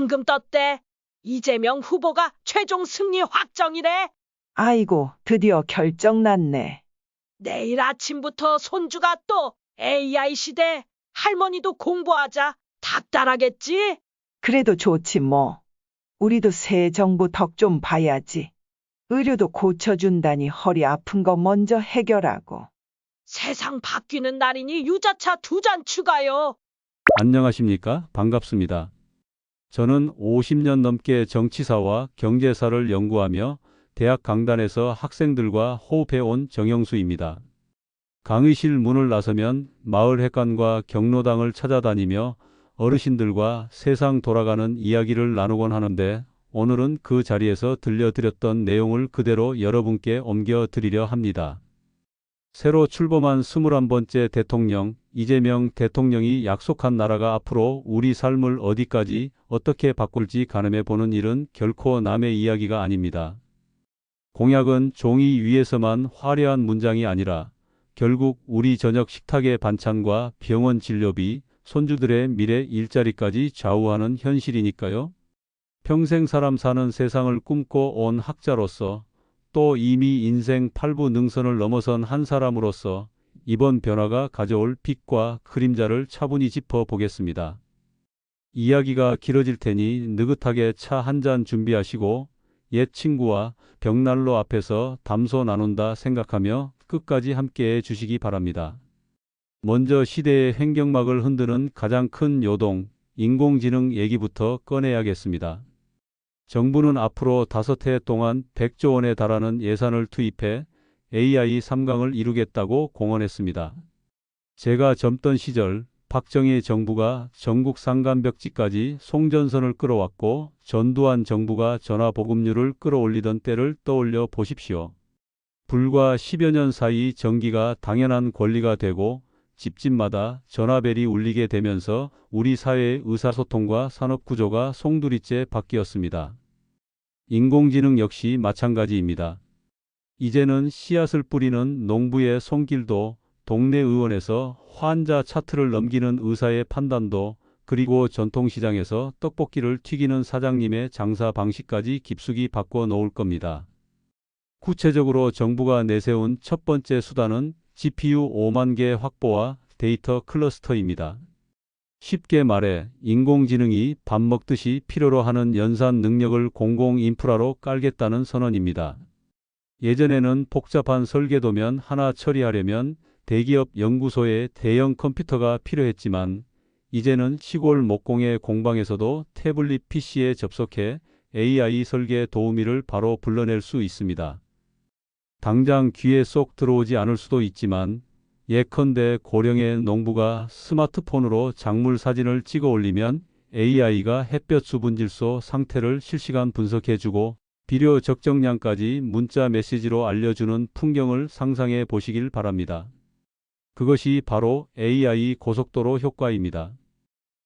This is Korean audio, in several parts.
방금 떴대. 이재명 후보가 최종 승리 확정이래. 아이고, 드디어 결정 났네. 내일 아침부터 손주가 또 AI 시대. 할머니도 공부하자. 닥달하겠지? 그래도 좋지 뭐. 우리도 새 정부 덕 좀 봐야지. 의료도 고쳐준다니 허리 아픈 거 먼저 해결하고. 세상 바뀌는 날이니 유자차 2잔 추가요. 안녕하십니까? 반갑습니다. 저는 50년 넘게 정치사와 경제사를 연구하며 대학 강단에서 학생들과 호흡해온 정영수입니다. 강의실 문을 나서면 마을 회관과 경로당을 찾아다니며 어르신들과 세상 돌아가는 이야기를 나누곤 하는데 오늘은 그 자리에서 들려드렸던 내용을 그대로 여러분께 옮겨드리려 합니다. 새로 출범한 21번째 대통령 이재명 대통령이 약속한 나라가 앞으로 우리 삶을 어디까지 어떻게 바꿀지 가늠해 보는 일은 결코 남의 이야기가 아닙니다. 공약은 종이 위에서만 화려한 문장이 아니라 결국 우리 저녁 식탁의 반찬과 병원 진료비, 손주들의 미래 일자리까지 좌우하는 현실이니까요. 평생 사람 사는 세상을 꿈꿔 온 학자로서 또 이미 인생 8부 능선을 넘어선 한 사람으로서 이번 변화가 가져올 빛과 그림자를 차분히 짚어보겠습니다. 이야기가 길어질 테니 느긋하게 차 한 잔 준비하시고 옛 친구와 벽난로 앞에서 담소 나눈다 생각하며 끝까지 함께해 주시기 바랍니다. 먼저 시대의 횡격막을 흔드는 가장 큰 요동, 인공지능 얘기부터 꺼내야겠습니다. 정부는 앞으로 5해 동안 100조 원에 달하는 예산을 투입해 AI 3강을 이루겠다고 공언했습니다. 제가 젊던 시절 박정희 정부가 전국 상간벽지까지 송전선을 끌어왔고 전두환 정부가 전화보급률을 끌어올리던 때를 떠올려 보십시오. 불과 10여 년 사이 전기가 당연한 권리가 되고 집집마다 전화벨이 울리게 되면서 우리 사회의 의사소통과 산업구조가 송두리째 바뀌었습니다. 인공지능 역시 마찬가지입니다. 이제는 씨앗을 뿌리는 농부의 손길도 동네 의원에서 환자 차트를 넘기는 의사의 판단도 그리고 전통시장에서 떡볶이를 튀기는 사장님의 장사 방식까지 깊숙이 바꿔 놓을 겁니다. 구체적으로 정부가 내세운 첫 번째 수단은 GPU 5만 개 확보와 데이터 클러스터입니다. 쉽게 말해 인공지능이 밥 먹듯이 필요로 하는 연산 능력을 공공 인프라로 깔겠다는 선언입니다. 예전에는 복잡한 설계도면 하나 처리하려면 대기업 연구소에 대형 컴퓨터가 필요했지만 이제는 시골 목공의 공방에서도 태블릿 PC에 접속해 AI 설계 도우미를 바로 불러낼 수 있습니다. 당장 귀에 쏙 들어오지 않을 수도 있지만 예컨대 고령의 농부가 스마트폰으로 작물 사진을 찍어 올리면 AI가 햇볕 수분질소 상태를 실시간 분석해주고 비료 적정량까지 문자 메시지로 알려주는 풍경을 상상해 보시길 바랍니다. 그것이 바로 AI 고속도로 효과입니다.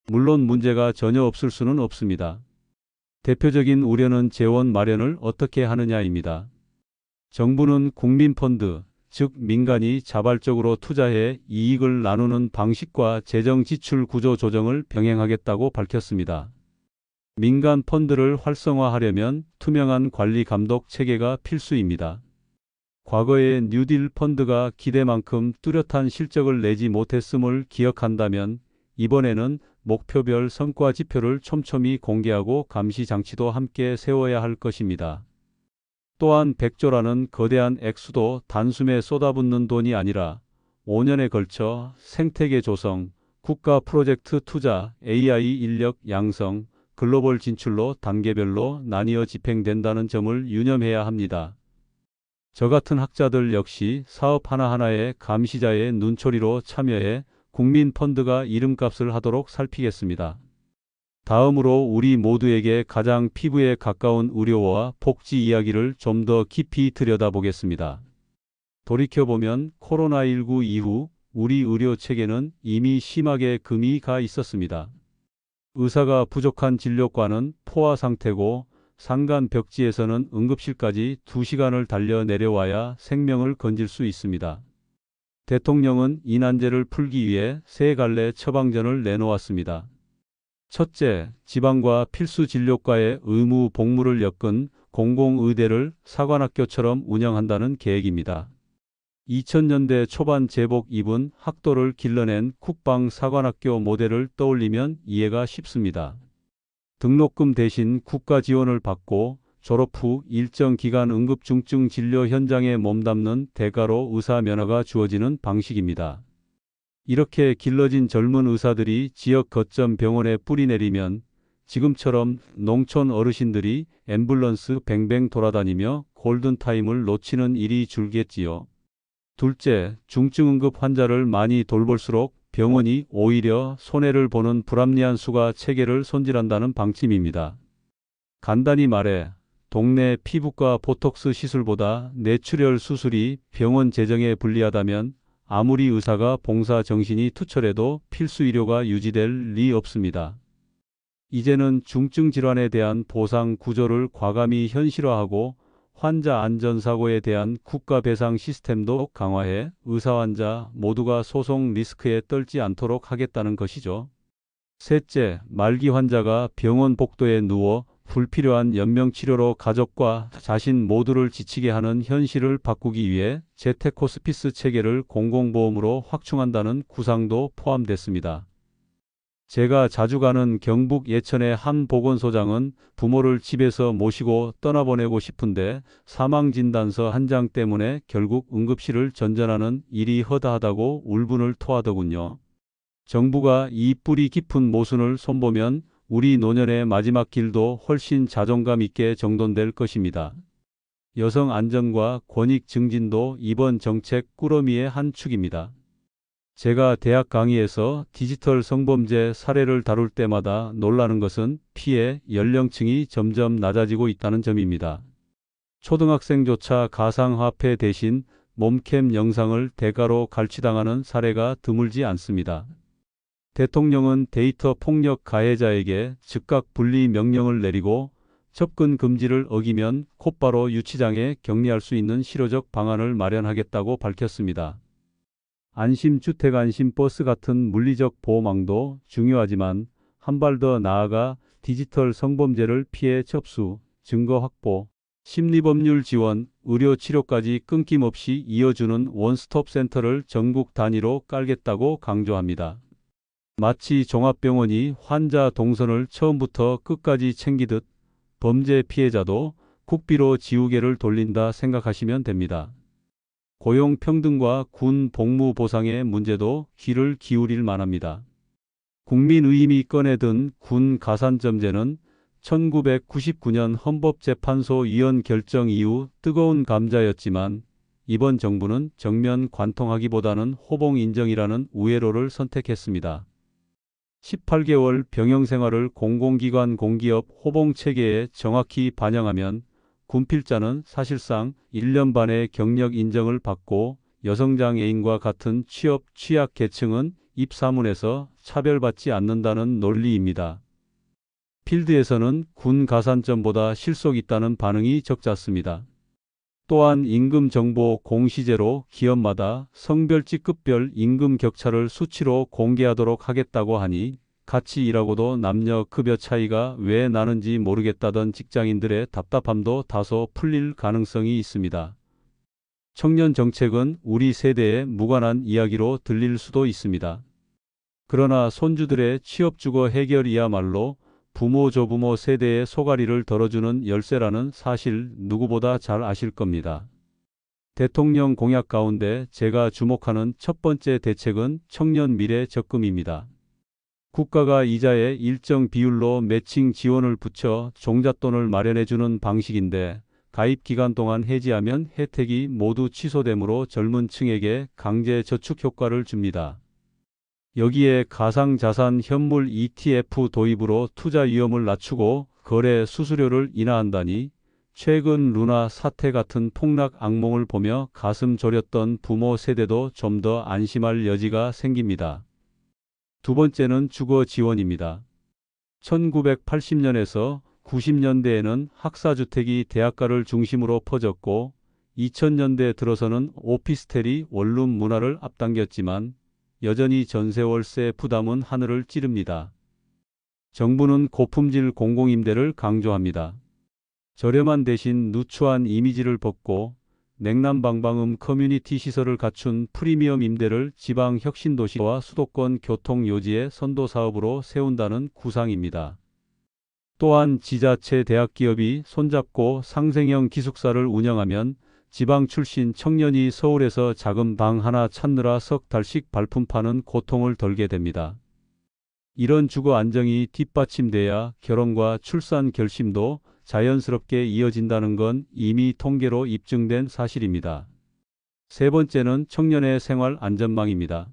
물론 문제가 전혀 없을 수는 없습니다. 대표적인 우려는 재원 마련을 어떻게 하느냐입니다. 정부는 국민펀드, 즉 민간이 자발적으로 투자해 이익을 나누는 방식과 재정 지출 구조 조정을 병행하겠다고 밝혔습니다. 민간 펀드를 활성화하려면 투명한 관리 감독 체계가 필수입니다. 과거의 뉴딜 펀드가 기대만큼 뚜렷한 실적을 내지 못했음을 기억한다면 이번에는 목표별 성과 지표를 촘촘히 공개하고 감시 장치도 함께 세워야 할 것입니다. 또한 100조라는 거대한 액수도 단숨에 쏟아붓는 돈이 아니라 5년에 걸쳐 생태계 조성, 국가 프로젝트 투자, AI 인력 양성, 글로벌 진출로 단계별로 나뉘어 집행된다는 점을 유념해야 합니다. 저 같은 학자들 역시 사업 하나하나에 감시자의 눈초리로 참여해 국민 펀드가 이름값을 하도록 살피겠습니다. 다음으로 우리 모두에게 가장 피부에 가까운 의료와 복지 이야기를 좀 더 깊이 들여다보겠습니다. 돌이켜보면 코로나19 이후 우리 의료 체계는 이미 심하게 금이 가 있었습니다. 의사가 부족한 진료과는 포화 상태고 상간벽지에서는 응급실까지 2시간을 달려 내려와야 생명을 건질 수 있습니다. 대통령은 이 난제를 풀기 위해 세 갈래 처방전을 내놓았습니다. 첫째, 지방과 필수 진료과의 의무 복무를 엮은 공공의대를 사관학교처럼 운영한다는 계획입니다. 2000년대 초반 제복 입은 학도를 길러낸 국방 사관학교 모델을 떠올리면 이해가 쉽습니다. 등록금 대신 국가 지원을 받고 졸업 후 일정 기간 응급중증 진료 현장에 몸담는 대가로 의사 면허가 주어지는 방식입니다. 이렇게 길러진 젊은 의사들이 지역 거점 병원에 뿌리내리면 지금처럼 농촌 어르신들이 앰뷸런스 뱅뱅 돌아다니며 골든타임을 놓치는 일이 줄겠지요. 둘째, 중증응급 환자를 많이 돌볼수록 병원이 오히려 손해를 보는 불합리한 수가 체계를 손질한다는 방침입니다. 간단히 말해 동네 피부과 보톡스 시술보다 뇌출혈 수술이 병원 재정에 불리하다면 아무리 의사가 봉사 정신이 투철해도 필수 의료가 유지될 리 없습니다. 이제는 중증 질환에 대한 보상 구조를 과감히 현실화하고 환자 안전사고에 대한 국가 배상 시스템도 강화해 의사 환자 모두가 소송 리스크에 떨지 않도록 하겠다는 것이죠. 셋째, 말기 환자가 병원 복도에 누워 불필요한 연명치료로 가족과 자신 모두를 지치게 하는 현실을 바꾸기 위해 재택호스피스 체계를 공공보험으로 확충한다는 구상도 포함됐습니다. 제가 자주 가는 경북 예천의 한 보건소장은 부모를 집에서 모시고 떠나보내고 싶은데 사망진단서 한 장 때문에 결국 응급실을 전전하는 일이 허다하다고 울분을 토하더군요. 정부가 이 뿌리 깊은 모순을 손보면 우리 노년의 마지막 길도 훨씬 자존감 있게 정돈될 것입니다. 여성 안전과 권익 증진도 이번 정책 꾸러미의 한 축입니다. 제가 대학 강의에서 디지털 성범죄 사례를 다룰 때마다 놀라는 것은 피해 연령층이 점점 낮아지고 있다는 점입니다. 초등학생조차 가상화폐 대신 몸캠 영상을 대가로 갈취당하는 사례가 드물지 않습니다. 대통령은 데이터 폭력 가해자에게 즉각 분리 명령을 내리고 접근 금지를 어기면 곧바로 유치장에 격리할 수 있는 실효적 방안을 마련하겠다고 밝혔습니다. 안심주택 안심버스 같은 물리적 보호망도 중요하지만 한 발 더 나아가 디지털 성범죄를 피해 접수, 증거 확보, 심리법률 지원, 의료 치료까지 끊김없이 이어주는 원스톱 센터를 전국 단위로 깔겠다고 강조합니다. 마치 종합병원이 환자 동선을 처음부터 끝까지 챙기듯 범죄 피해자도 국비로 지우개를 돌린다 생각하시면 됩니다. 고용평등과 군 복무 보상의 문제도 귀를 기울일 만합니다. 국민의힘이 꺼내든 군 가산점제는 1999년 헌법재판소 위원 결정 이후 뜨거운 감자였지만 이번 정부는 정면 관통하기보다는 호봉 인정이라는 우회로를 선택했습니다. 18개월 병영생활을 공공기관 공기업 호봉 체계에 정확히 반영하면 군필자는 사실상 1년 반의 경력 인정을 받고 여성장애인과 같은 취업 취약 계층은 입사문에서 차별받지 않는다는 논리입니다. 필드에서는 군 가산점보다 실속 있다는 반응이 적잖습니다. 또한 임금 정보 공시제로 기업마다 성별직급별 임금 격차를 수치로 공개하도록 하겠다고 하니 같이 일하고도 남녀 급여 차이가 왜 나는지 모르겠다던 직장인들의 답답함도 다소 풀릴 가능성이 있습니다. 청년 정책은 우리 세대에 무관한 이야기로 들릴 수도 있습니다. 그러나 손주들의 취업주거 해결이야말로 부모 조부모 세대의 소가리를 덜어주는 열쇠라는 사실 누구보다 잘 아실 겁니다. 대통령 공약 가운데 제가 주목하는 첫 번째 대책은 청년 미래 적금입니다. 국가가 이자에 일정 비율로 매칭 지원을 붙여 종잣돈을 마련해주는 방식인데 가입 기간 동안 해지하면 혜택이 모두 취소되므로 젊은 층에게 강제 저축 효과를 줍니다. 여기에 가상자산 현물 ETF 도입으로 투자 위험을 낮추고 거래 수수료를 인하한다니 최근 루나 사태 같은 폭락 악몽을 보며 가슴 졸였던 부모 세대도 좀 더 안심할 여지가 생깁니다. 두 번째는 주거 지원입니다. 1980년에서 90년대에는 학사주택이 대학가를 중심으로 퍼졌고 2000년대 들어서는 오피스텔이 원룸 문화를 앞당겼지만 여전히 전세월세 부담은 하늘을 찌릅니다. 정부는 고품질 공공임대를 강조합니다. 저렴한 대신 누추한 이미지를 벗고 냉난방방음 커뮤니티 시설을 갖춘 프리미엄 임대를 지방 혁신도시와 수도권 교통요지의 선도사업으로 세운다는 구상입니다. 또한 지자체 대학기업이 손잡고 상생형 기숙사를 운영하면 지방 출신 청년이 서울에서 작은 방 하나 찾느라 석 달씩 발품 파는 고통을 덜게 됩니다. 이런 주거 안정이 뒷받침돼야 결혼과 출산 결심도 자연스럽게 이어진다는 건 이미 통계로 입증된 사실입니다. 세 번째는 청년의 생활 안전망입니다.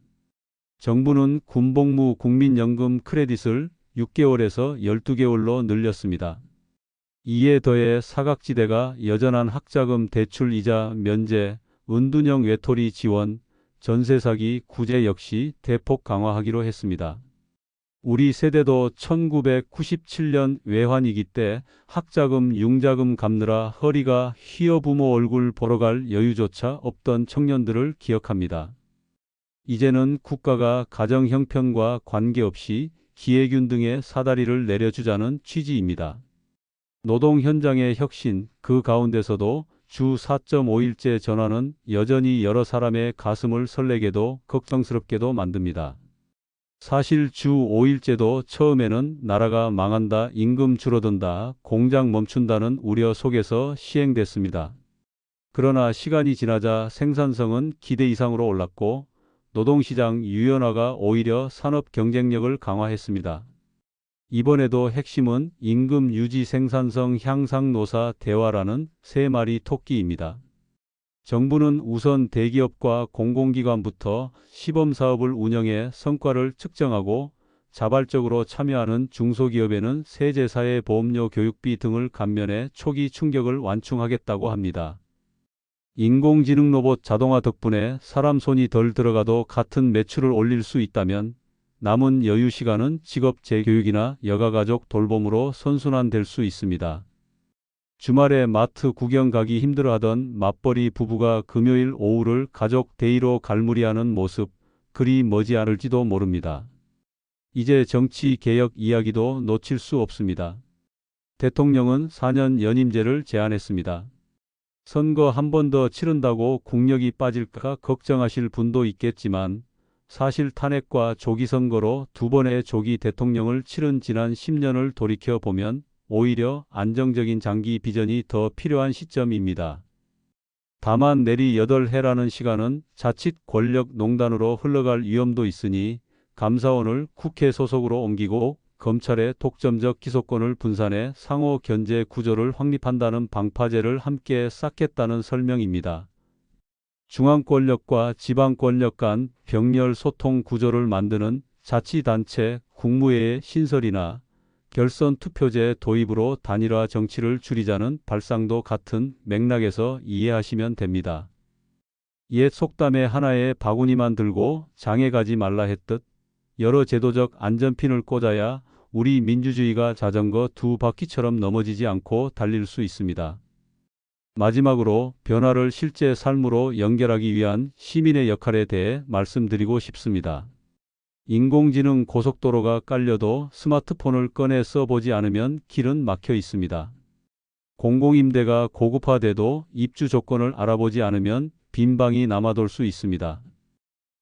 정부는 군복무 국민연금 크레딧을 6개월에서 12개월로 늘렸습니다. 이에 더해 사각지대가 여전한 학자금 대출 이자 면제, 은둔형 외톨이 지원, 전세 사기 구제 역시 대폭 강화하기로 했습니다. 우리 세대도 1997년 외환위기 때 학자금, 융자금 갚느라 허리가 휘어 부모 얼굴 보러 갈 여유조차 없던 청년들을 기억합니다. 이제는 국가가 가정 형편과 관계없이 기회균 등의 사다리를 내려주자는 취지입니다. 노동 현장의 혁신, 그 가운데서도 주 4.5일제 전환은 여전히 여러 사람의 가슴을 설레게도 걱정스럽게도 만듭니다. 사실 주 5일제도 처음에는 나라가 망한다, 임금 줄어든다, 공장 멈춘다는 우려 속에서 시행됐습니다. 그러나 시간이 지나자 생산성은 기대 이상으로 올랐고 노동시장 유연화가 오히려 산업 경쟁력을 강화했습니다. 이번에도 핵심은 임금 유지 생산성 향상 노사 대화라는 세 마리 토끼입니다. 정부는 우선 대기업과 공공기관부터 시범사업을 운영해 성과를 측정하고 자발적으로 참여하는 중소기업에는 세제사회 보험료 교육비 등을 감면해 초기 충격을 완충하겠다고 합니다. 인공지능 로봇 자동화 덕분에 사람 손이 덜 들어가도 같은 매출을 올릴 수 있다면 남은 여유 시간은 직업 재교육이나 여가가족 돌봄으로 선순환될 수 있습니다. 주말에 마트 구경 가기 힘들어하던 맞벌이 부부가 금요일 오후를 가족 데이로 갈무리하는 모습, 그리 머지않을지도 모릅니다. 이제 정치 개혁 이야기도 놓칠 수 없습니다. 대통령은 4년 연임제를 제안했습니다. 선거 한 번 더 치른다고 국력이 빠질까 걱정하실 분도 있겠지만 사실 탄핵과 조기 선거로 두 번의 조기 대통령을 치른 지난 10년을 돌이켜 보면 오히려 안정적인 장기 비전이 더 필요한 시점입니다. 다만 내리 8해라는 시간은 자칫 권력 농단으로 흘러갈 위험도 있으니 감사원을 국회 소속으로 옮기고 검찰의 독점적 기소권을 분산해 상호 견제 구조를 확립한다는 방파제를 함께 쌓겠다는 설명입니다. 중앙 권력과 지방 권력 간 병렬 소통 구조를 만드는 자치단체 국무회의 신설이나 결선 투표제 도입으로 단일화 정치를 줄이자는 발상도 같은 맥락에서 이해하시면 됩니다. 옛 속담에 하나의 바구니만 들고 장에 가지 말라 했듯 여러 제도적 안전핀을 꽂아야 우리 민주주의가 자전거 두 바퀴처럼 넘어지지 않고 달릴 수 있습니다. 마지막으로 변화를 실제 삶으로 연결하기 위한 시민의 역할에 대해 말씀드리고 싶습니다. 인공지능 고속도로가 깔려도 스마트폰을 꺼내 써보지 않으면 길은 막혀 있습니다. 공공임대가 고급화돼도 입주 조건을 알아보지 않으면 빈 방이 남아돌 수 있습니다.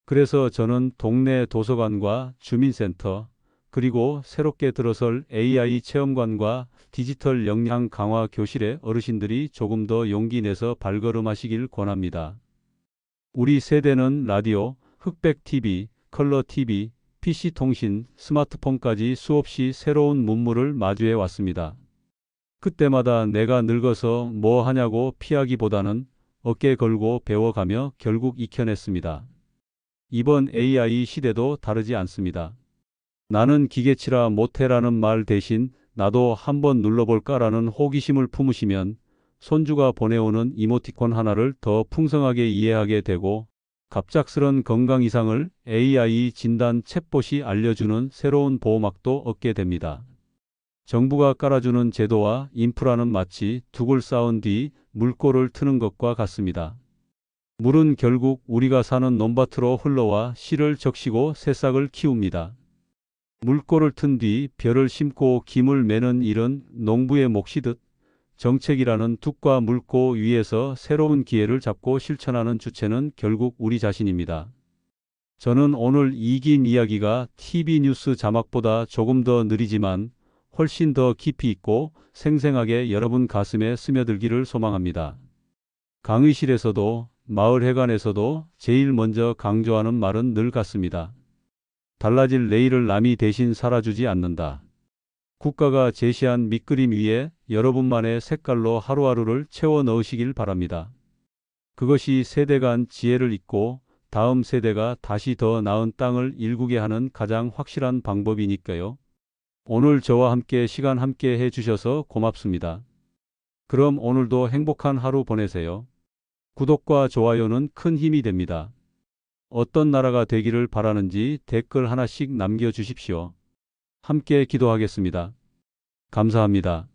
그래서 저는 동네 도서관과 주민센터, 그리고 새롭게 들어설 AI 체험관과 디지털 역량 강화 교실의 어르신들이 조금 더 용기 내서 발걸음하시길 권합니다. 우리 세대는 라디오, 흑백 TV, 컬러 TV, PC 통신, 스마트폰까지 수없이 새로운 문물을 마주해 왔습니다. 그때마다 내가 늙어서 뭐 하냐고 피하기보다는 어깨 걸고 배워가며 결국 익혀냈습니다. 이번 AI 시대도 다르지 않습니다. 나는 기계치라 못해라는 말 대신 나도 한번 눌러볼까라는 호기심을 품으시면 손주가 보내오는 이모티콘 하나를 더 풍성하게 이해하게 되고 갑작스런 건강 이상을 AI 진단 챗봇이 알려주는 새로운 보호막도 얻게 됩니다. 정부가 깔아주는 제도와 인프라는 마치 둑을 쌓은 뒤 물꼬를 트는 것과 같습니다. 물은 결국 우리가 사는 논밭으로 흘러와 씨를 적시고 새싹을 키웁니다. 물꼬를 튼 뒤 벼를 심고 김을 매는 일은 농부의 몫이듯 정책이라는 둑과 물꼬 위에서 새로운 기회를 잡고 실천하는 주체는 결국 우리 자신입니다. 저는 오늘 이긴 이야기가 TV 뉴스 자막보다 조금 더 느리지만 훨씬 더 깊이 있고 생생하게 여러분 가슴에 스며들기를 소망합니다. 강의실에서도 마을회관에서도 제일 먼저 강조하는 말은 늘 같습니다. 달라질 내일을 남이 대신 살아주지 않는다. 국가가 제시한 밑그림 위에 여러분만의 색깔로 하루하루를 채워 넣으시길 바랍니다. 그것이 세대 간 지혜를 잇고 다음 세대가 다시 더 나은 땅을 일구게 하는 가장 확실한 방법이니까요. 오늘 저와 함께 시간 함께 해주셔서 고맙습니다. 그럼 오늘도 행복한 하루 보내세요. 구독과 좋아요는 큰 힘이 됩니다. 어떤 나라가 되기를 바라는지 댓글 하나씩 남겨주십시오. 함께 기도하겠습니다. 감사합니다.